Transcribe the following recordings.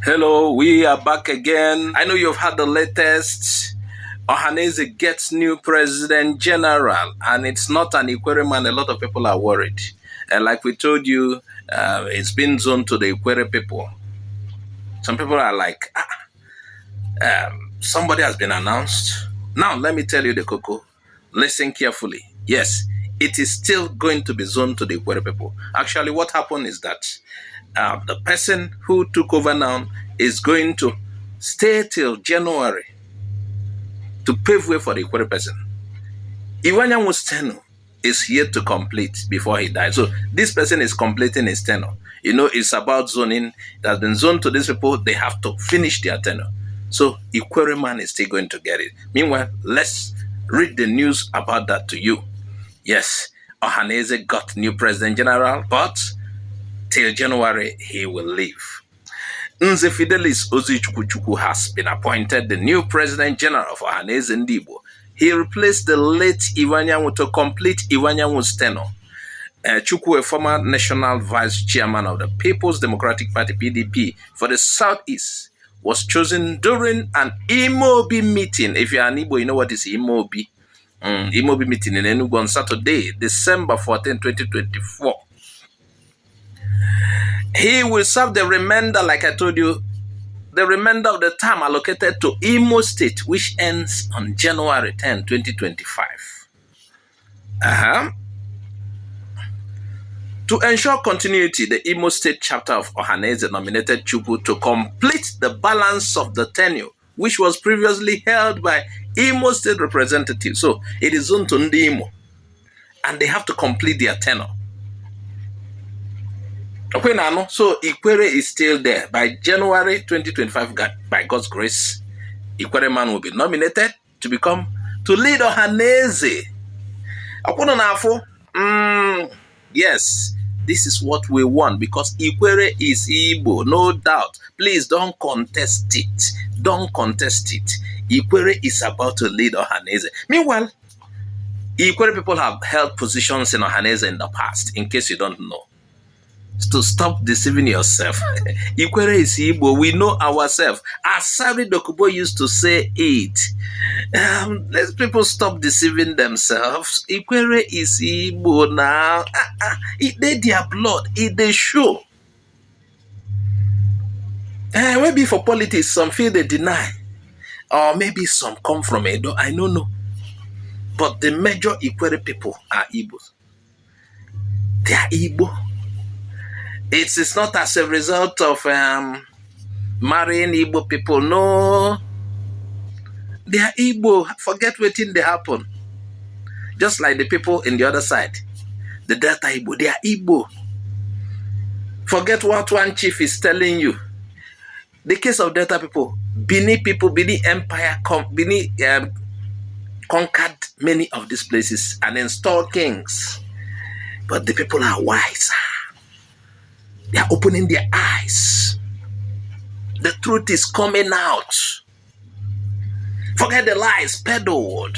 Hello, we are back again. I know you've had the latest. Ohanaeze gets new president general, and it's not an Ikwerre man. A lot of people are worried. And like we told you, it's been zoned to the Ikwerre people. Some people are like, somebody has been announced. Now, let me tell you the cocoa. Listen carefully. Yes, it is still going to be zoned to the Ikwerre people. Actually, what happened is that the person who took over now is going to stay till January to pave way for the Ikwerre person. Iwanyanwu's tenure is yet to complete before he dies. So this person is completing his tenure. You know, it's about zoning. It has been zoned to these people. They have to finish their tenure. So Ikwerre man is still going to get it. Meanwhile, let's read the news about that to you. Yes, Ohanaeze got new president general, but till January, he will leave. Nze Fidelis Ozichukwu Chukwu has been appointed the new president general of Ohanaeze Ndigbo. He replaced the late Iwanyanwu to complete Iwanyanwu's tenure. Chukwu, a former national vice chairman of the People's Democratic Party, PDP, for the Southeast, was chosen during an Imo meeting. If you're an Igbo, you know what is Imo meeting in Enugu on Saturday, December 14, 2024. He will serve the remainder, like I told you, the remainder of the term allocated to Imo State, which ends on January 10, 2025. To ensure continuity, the Imo State chapter of Ohanaeze nominated Chukwu to complete the balance of the tenure, which was previously held by Imo State representatives. So it is zoned to Ndi Imo, and they have to complete their tenure. Okay, now, so Ikwerre is still there. By January 2025, by God's grace, Ikwerre man will be nominated to lead Ohanaeze. Yes, this is what we want because Ikwerre is Igbo, no doubt. Please don't contest it. Don't contest it. Ikwerre is about to lead Ohanaeze. Meanwhile, Ikwerre people have held positions in Ohanaeze in the past, in case you don't know. To stop deceiving yourself. Ikwerre is Igbo. We know ourselves. As Sari Dokubo used to say it. Let people stop deceiving themselves. Ikwerre is Igbo now. It they their blood. It they show. Maybe for politics, some feel they deny. Or maybe some come from Edo. I don't know. But the major Ikwerre people are Igbos. They are Igbo. It's not as a result of marrying Igbo people. No. They are Igbo. Forget what thing they happen. Just like the people in the other side. The Delta Igbo. They are Igbo. Forget what one chief is telling you. The case of Delta people. Benin Empire, conquered many of these places and installed kings. But the people are wiser. They are opening their eyes. The truth is coming out. Forget the lies peddled.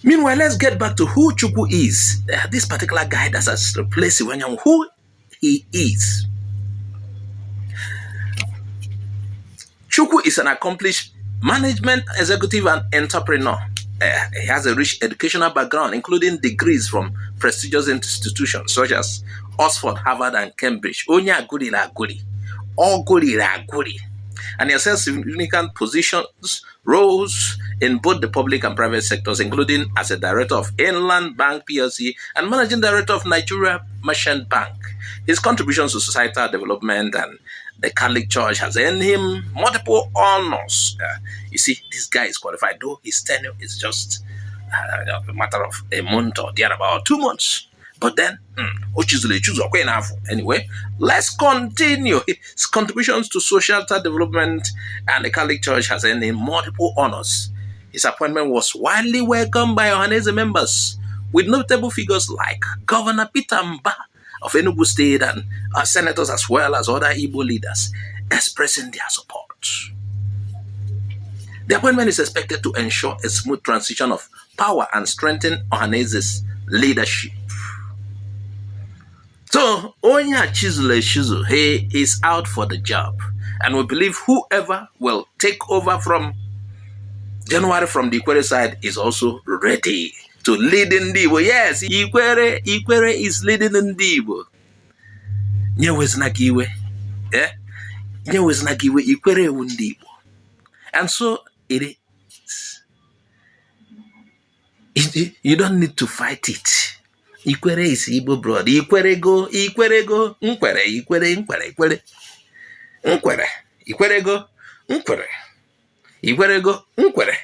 Meanwhile, let's get back to who Chukwu is. This particular guy that has replaced Iwanyanwu, who he is. Chukwu is an accomplished management executive and entrepreneur. He has a rich educational background, including degrees from prestigious institutions such as Oxford, Harvard, and Cambridge. Onya guri la guri. All guri la guri. And he has held significant positions, roles in both the public and private sectors, including as a director of Inland Bank PLC and managing director of Nigeria Merchant Bank. His contributions to societal development and the Catholic Church has earned him multiple honors. You see, this guy is qualified, though his tenure is just a matter of a month or about 2 months. But then, anyway, let's continue. His contributions to social development and the Catholic Church has earned him multiple honors. His appointment was widely welcomed by Ohanaeze members, with notable figures like Governor Peter Mba of Enugu State and senators as well as other Igbo leaders expressing their support. The appointment is expected to ensure a smooth transition of power and strengthen Ohanaeze's leadership. So, Onya Chizule Shizu, he is out for the job. And we believe whoever will take over from January from the Ikwerre side is also ready to lead Ndigbo. Yes, Ikwerre is leading Ndigbo. Nyeweznagiwe. Yeah? Nyeweznagiwe Ikwerre Ndigbo. And so it is. You don't need to fight it. Ikwerre is Igbo brother. Ikwerre go. Nkwere, Ikwerre.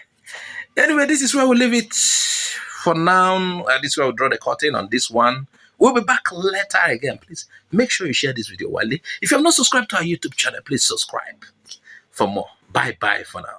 Anyway, this is where we'll leave it for now. This is where we'll draw the curtain on this one. We'll be back later again. Please make sure you share this video widely. If you have not subscribed to our YouTube channel, please subscribe for more. Bye for now.